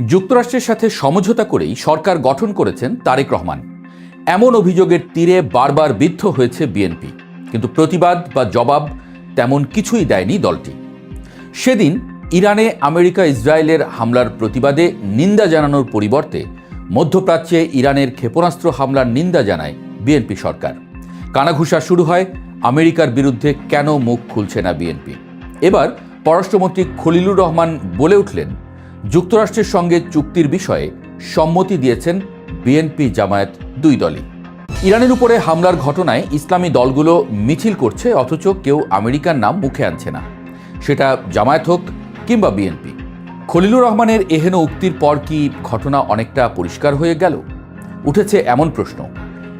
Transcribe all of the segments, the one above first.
যুক্তরাষ্ট্রের সাথে সমঝোতা করেই সরকার গঠন করেছেন তারেক রহমান। এমন অভিযোগের তীরে বারবার বিদ্ধ হয়েছে বিএনপি, কিন্তু প্রতিবাদ বা জবাব তেমন কিছুই দেয়নি দলটি। সেদিন ইরানে আমেরিকা ইসরায়েলের হামলার প্রতিবাদে নিন্দা জানানোর পরিবর্তে মধ্যপ্রাচ্যে ইরানের ক্ষেপণাস্ত্র হামলার নিন্দা জানায় বিএনপি সরকার। কানাঘুষা শুরু হয় আমেরিকার বিরুদ্ধে কেন মুখ খুলছে না বিএনপি। এবার পররাষ্ট্রমন্ত্রী খলিলুর রহমান বলে উঠলেন, যুক্তরাষ্ট্রের সঙ্গে চুক্তির বিষয়ে সম্মতি দিয়েছেন বিএনপি জামায়াত দুই দলই। ইরানের উপরে হামলার ঘটনায় ইসলামী দলগুলো মিছিল করছে, অথচ কেউ আমেরিকার নাম মুখে আনছে না, সেটা জামায়াত হোক কিংবা বিএনপি। খলিলুর রহমানের এহেন উক্তির পর কি ঘটনা অনেকটা পরিষ্কার হয়ে গেল? উঠেছে এমন প্রশ্ন।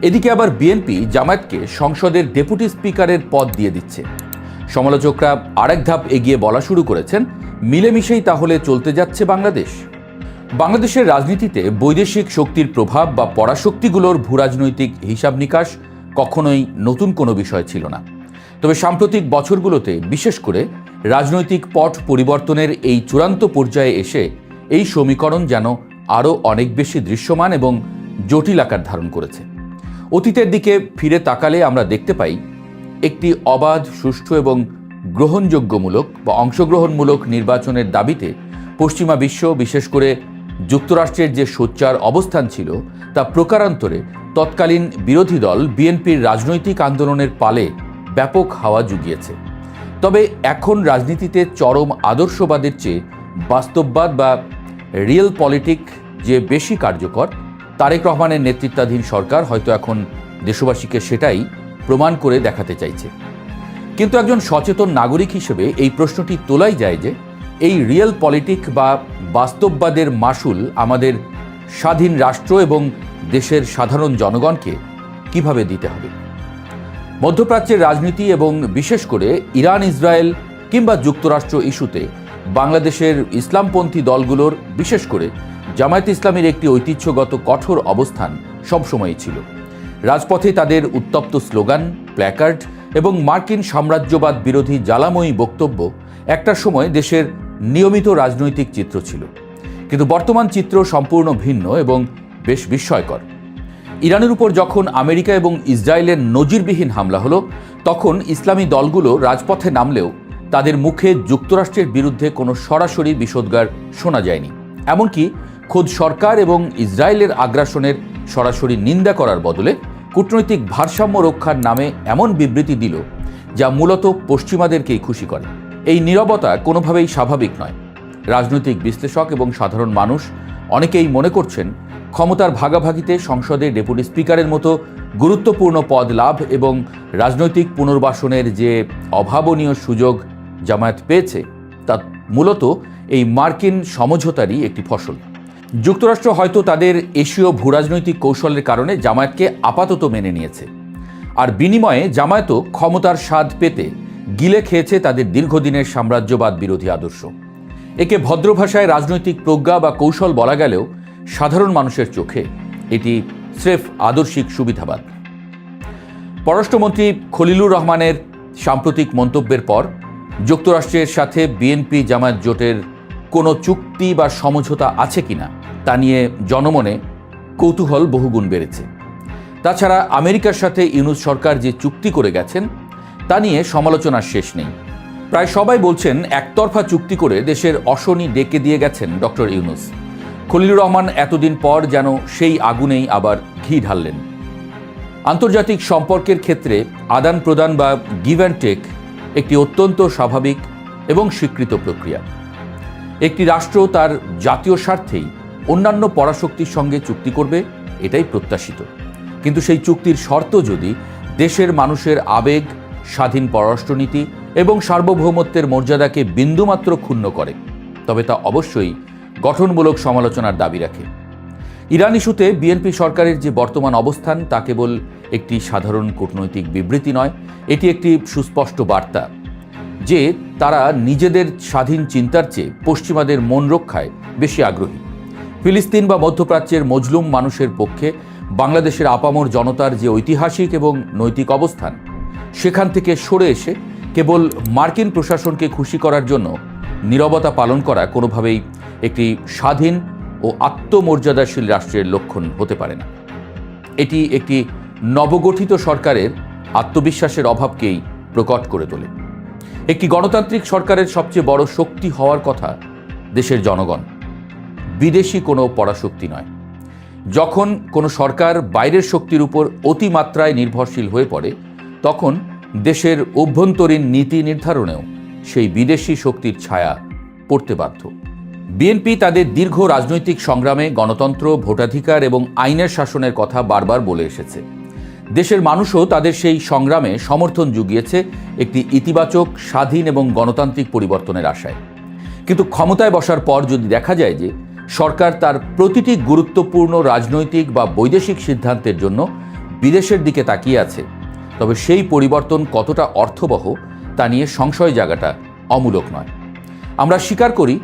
এদিকে আবার বিএনপি জামায়াতকে সংসদের ডেপুটি স্পিকারের পদ দিয়ে দিচ্ছে। সমালোচকরা আরেক ধাপ এগিয়ে বলা শুরু করেছেন, মিলেমিশেই তাহলে চলতে যাচ্ছে বাংলাদেশ। বাংলাদেশের রাজনীতিতে বৈদেশিক শক্তির প্রভাব বা পরাশক্তিগুলোর ভূরাজনৈতিক হিসাব নিকাশ কখনোই নতুন কোনো বিষয় ছিল না। তবে সাম্প্রতিক বছরগুলোতে বিশেষ করে রাজনৈতিক পট পরিবর্তনের এই চূড়ান্ত পর্যায়ে এসে এই সমীকরণ যেন আরও অনেক বেশি দৃশ্যমান এবং জটিল আকার ধারণ করেছে। অতীতের দিকে ফিরে তাকালে আমরা দেখতে পাই, একটি অবাধ, সুষ্ঠু এবং গ্রহণযোগ্যমূলক বা অংশগ্রহণমূলক নির্বাচনের দাবিতে পশ্চিমা বিশ্ব, বিশেষ করে যুক্তরাষ্ট্রের যে সোচ্চার অবস্থান ছিল, তা প্রকারান্তরে তৎকালীন বিরোধী দল বিএনপির রাজনৈতিক আন্দোলনের পালে ব্যাপক হাওয়া জুগিয়েছে। তবে এখন রাজনীতিতে চরম আদর্শবাদের চেয়ে বাস্তববাদ বা রিয়েল পলিটিক যে বেশি কার্যকর, তারেক রহমানের নেতৃত্বাধীন সরকার হয়তো এখন দেশবাসীকে সেটাই প্রমাণ করে দেখাতে চাইছে। কিন্তু একজন সচেতন নাগরিক হিসেবে এই প্রশ্নটি তোলাই যায় যে, এই রিয়েল পলিটিক বা বাস্তববাদের মাসুল আমাদের স্বাধীন রাষ্ট্র এবং দেশের সাধারণ জনগণকে কিভাবে দিতে হবে। মধ্যপ্রাচ্যের রাজনীতি এবং বিশেষ করে ইরান, ইসরায়েল কিংবা যুক্তরাষ্ট্র ইস্যুতে বাংলাদেশের ইসলামপন্থী দলগুলোর, বিশেষ করে জামায়াত ইসলামের একটি ঐতিহ্যগত কঠোর অবস্থান সবসময়ই ছিল। রাজপথে তাদের উত্তপ্ত স্লোগান, প্ল্যাকার্ড এবং মার্কিন সাম্রাজ্যবাদ বিরোধী জ্বালাময়ী বক্তব্য একটা সময় দেশের নিয়মিত রাজনৈতিক চিত্র ছিল। কিন্তু বর্তমান চিত্র সম্পূর্ণ ভিন্ন এবং বেশ বিস্ময়কর। ইরানের উপর যখন আমেরিকা এবং ইসরায়েলের নজিরবিহীন হামলা হলো, তখন ইসলামী দলগুলো রাজপথে নামলেও তাদের মুখে যুক্তরাষ্ট্রের বিরুদ্ধে কোনো সরাসরি বিষোদ্গার শোনা যায়নি। এমনকি খোদ সরকার এবং ইসরায়েলের আগ্রাসনের সরাসরি নিন্দা করার বদলে কূটনৈতিক ভারসাম্য রক্ষার নামে এমন বিবৃতি দিল, যা মূলত পশ্চিমাদেরকেই খুশি করে। এই নীরবতা কোনোভাবেই স্বাভাবিক নয়। রাজনৈতিক বিশ্লেষক এবং সাধারণ মানুষ অনেকেই মনে করছেন, ক্ষমতার ভাগাভাগিতে সংসদে ডেপুটি স্পিকারের মতো গুরুত্বপূর্ণ পদ লাভ এবং রাজনৈতিক পুনর্বাসনের যে অভাবনীয় সুযোগ জামায়াত পেয়েছে, তা মূলত এই মার্কিন সমঝোতারই একটি ফসল। যুক্তরাষ্ট্র হয়তো তাদের এশীয় ভূরাজনৈতিক কৌশলের কারণে জামায়াতকে আপাতত মেনে নিয়েছে, আর বিনিময়ে জামায়াতও ক্ষমতার স্বাদ পেতে গিলে খেয়েছে তাদের দীর্ঘদিনের সাম্রাজ্যবাদ বিরোধী আদর্শ। একে ভদ্র ভাষায় রাজনৈতিক প্রজ্ঞা বা কৌশল বলা গেলেও সাধারণ মানুষের চোখে এটি স্রেফ আদর্শিক সুবিধাবাদ। পররাষ্ট্রমন্ত্রী খলিলুর রহমানের সাম্প্রতিক মন্তব্যের পর যুক্তরাষ্ট্রের সাথে বিএনপি জামায়াত জোটের কোনো চুক্তি বা সমঝোতা আছে কিনা তা নিয়ে জনমনে কৌতূহল বহুগুণ বেড়েছে। তাছাড়া আমেরিকার সাথে ইউনূস সরকার যে চুক্তি করে গেছেন, তা নিয়ে সমালোচনার শেষ নেই। প্রায় সবাই বলছেন, একতরফা চুক্তি করে দেশের অশনি ডেকে দিয়ে গেছেন ডক্টর ইউনূস। খলিলুর রহমান এতদিন পর যেন সেই আগুনেই আবার ঘি ঢাললেন। আন্তর্জাতিক সম্পর্কের ক্ষেত্রে আদান প্রদান বা গিভ অ্যান্ড টেক একটি অত্যন্ত স্বাভাবিক এবং স্বীকৃত প্রক্রিয়া। একটি রাষ্ট্র তার জাতীয় স্বার্থেই অন্যান্য পরাশক্তির সঙ্গে চুক্তি করবে, এটাই প্রত্যাশিত। কিন্তু সেই চুক্তির শর্ত যদি দেশের মানুষের আবেগ, স্বাধীন পররাষ্ট্রনীতি এবং সার্বভৌমত্বের মর্যাদাকে বিন্দুমাত্র ক্ষুণ্ণ করে, তবে তা অবশ্যই গঠনমূলক সমালোচনার দাবি রাখে। ইরান ইস্যুতে বিএনপি সরকারের যে বর্তমান অবস্থান, তা কেবল একটি সাধারণ কূটনৈতিক বিবৃতি নয়, এটি একটি সুস্পষ্ট বার্তা যে তারা নিজেদের স্বাধীন চিন্তার চেয়ে পশ্চিমাদের মন রক্ষায় বেশি আগ্রহী। ফিলিস্তিন বা মধ্যপ্রাচ্যের মজলুম মানুষের পক্ষে বাংলাদেশের আপামর জনতার যে ঐতিহাসিক এবং নৈতিক অবস্থান, সেখান থেকে সরে এসে কেবল মার্কিন প্রশাসনকে খুশি করার জন্য নীরবতা পালন করা কোনোভাবেই একটি স্বাধীন ও আত্মমর্যাদাশীল রাষ্ট্রের লক্ষণ হতে পারে না। এটি একটি নবগঠিত সরকারের আত্মবিশ্বাসের অভাবকেই প্রকট করে তোলে। একটি গণতান্ত্রিক সরকারের সবচেয়ে বড় শক্তি হওয়ার কথা দেশের জনগণ, বিদেশি কোনো পরাশক্তি নয়। যখন কোনো সরকার বাইরের শক্তির উপর অতিমাত্রায় নির্ভরশীল হয়ে পড়ে, তখন দেশের অভ্যন্তরীণ নীতি নির্ধারণেও সেই বিদেশি শক্তির ছায়া পড়তে বাধ্য। বিএনপি তাদের দীর্ঘ রাজনৈতিক সংগ্রামে গণতন্ত্র, ভোটাধিকার এবং আইনের শাসনের কথা বারবার বলে এসেছে। দেশের মানুষও তাদের সেই সংগ্রামে সমর্থন জুগিয়েছে একটি ইতিবাচক, স্বাধীন এবং গণতান্ত্রিক পরিবর্তনের আশায়। কিন্তু ক্ষমতায় বসার পর যদি দেখা যায় যে সরকার তার প্রতিটি গুরুত্বপূর্ণ রাজনৈতিক বা বৈদেশিক সিদ্ধান্তের জন্য বিদেশের দিকে তাকিয়ে আছে, তবে সেই পরিবর্তন কতটা অর্থবহ তা নিয়ে সংশয় জাগাটা অমূলক নয়। আমরা স্বীকার করি,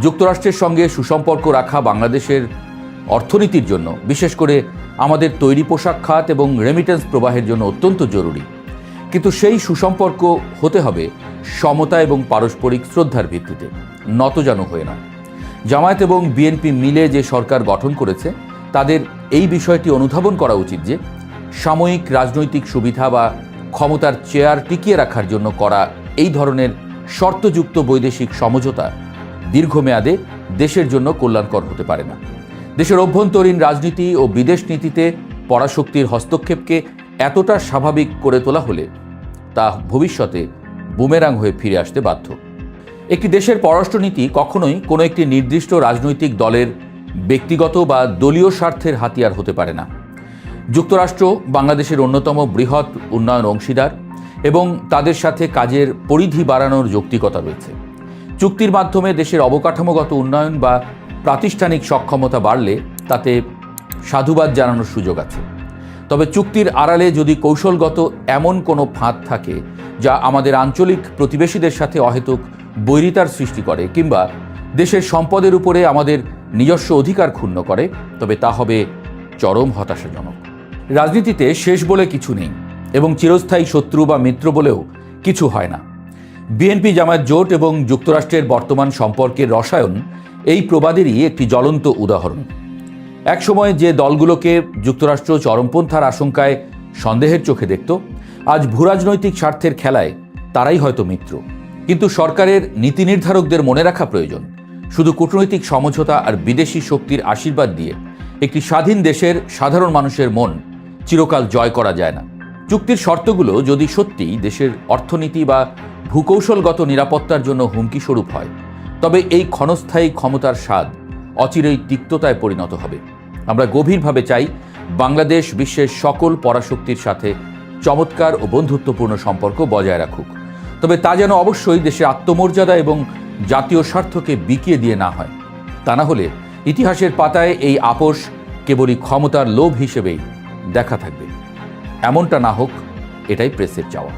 যুক্তরাষ্ট্রের সঙ্গে সুসম্পর্ক রাখা বাংলাদেশের অর্থনীতির জন্য, বিশেষ করে আমাদের তৈরি পোশাক খাত এবং রেমিটেন্স প্রবাহের জন্য অত্যন্ত জরুরি। কিন্তু সেই সুসম্পর্ক হতে হবে সমতা এবং পারস্পরিক শ্রদ্ধার ভিত্তিতে, নতজানু হয়ে নয়। জামায়াত এবং বিএনপি মিলে যে সরকার গঠন করেছে, তাদের এই বিষয়টি অনুধাবন করা উচিত যে সাময়িক রাজনৈতিক সুবিধা বা ক্ষমতার চেয়ার টিকিয়ে রাখার জন্য করা এই ধরনের শর্তযুক্ত বৈদেশিক সমঝোতা দীর্ঘমেয়াদে দেশের জন্য কল্যাণকর হতে পারে না। দেশের অভ্যন্তরীণ রাজনীতি ও বিদেশ নীতিতে পরাশক্তির হস্তক্ষেপকে এতটা স্বাভাবিক করে তোলা হলে তা ভবিষ্যতে বুমেরাং হয়ে ফিরে আসতে বাধ্য। একটি দেশের পররাষ্ট্রনীতি কখনোই কোনো একটি নির্দিষ্ট রাজনৈতিক দলের ব্যক্তিগত বা দলীয় স্বার্থের হাতিয়ার হতে পারে না। যুক্তরাষ্ট্র বাংলাদেশের অন্যতম বৃহৎ উন্নয়ন অংশীদার এবং তাদের সাথে কাজের পরিধি বাড়ানোর যৌক্তিকতা রয়েছে। চুক্তির মাধ্যমে দেশের অবকাঠামোগত উন্নয়ন বা প্রাতিষ্ঠানিক সক্ষমতা বাড়লে তাতে সাধুবাদ জানানোর সুযোগ আছে। তবে চুক্তির আড়ালে যদি কৌশলগত এমন কোনো ফাঁদ থাকে যা আমাদের আঞ্চলিক প্রতিবেশীদের সাথে অহেতুক বৈরিতার সৃষ্টি করে কিংবা দেশের সম্পদের উপরে আমাদের নিজস্ব অধিকার ক্ষুণ্ণ করে, তবে তা হবে চরম হতাশাজনক। রাজনীতিতে শেষ বলে কিছু নেই এবং চিরস্থায়ী শত্রু বা মিত্র বলেও কিছু হয় না। বিএনপি জামায়াত জোট এবং যুক্তরাষ্ট্রের বর্তমান সম্পর্কের রসায়ন এই প্রবাদেরই একটি জ্বলন্ত উদাহরণ। একসময় যে দলগুলোকে যুক্তরাষ্ট্র চরমপন্থার আশঙ্কায় সন্দেহের চোখে দেখত, আজ ভূরাজনৈতিক স্বার্থের খেলায় তারাই হয়তো মিত্র। কিন্তু সরকারের নীতি নির্ধারকদের মনে রাখা প্রয়োজন, শুধু কূটনৈতিক সমঝোতা আর বিদেশি শক্তির আশীর্বাদ দিয়ে একটি স্বাধীন দেশের সাধারণ মানুষের মন চিরকাল জয় করা যায় না। চুক্তির শর্তগুলো যদি সত্যিই দেশের অর্থনীতি বা ভূকৌশলগত নিরাপত্তার জন্য হুমকি স্বরূপ হয়, তবে এই ক্ষণস্থায়ী ক্ষমতার স্বাদ অচিরেই তিক্ততায় পরিণত হবে। আমরা গভীরভাবে চাই বাংলাদেশ বিশ্বের সকল পরাশক্তির সাথে চমৎকার ও বন্ধুত্বপূর্ণ সম্পর্ক বজায় রাখুক, তবে তা যেন অবশ্যই দেশের আত্মমর্যাদা এবং জাতীয় স্বার্থকে বিকিয়ে দিয়ে না হয়। তা না হলে ইতিহাসের পাতায় এই আপোষ কেবলই ক্ষমতার লোভ হিসেবেই দেখা থাকবে। এমনটা না হোক, এটাই প্রেসের চাওয়া।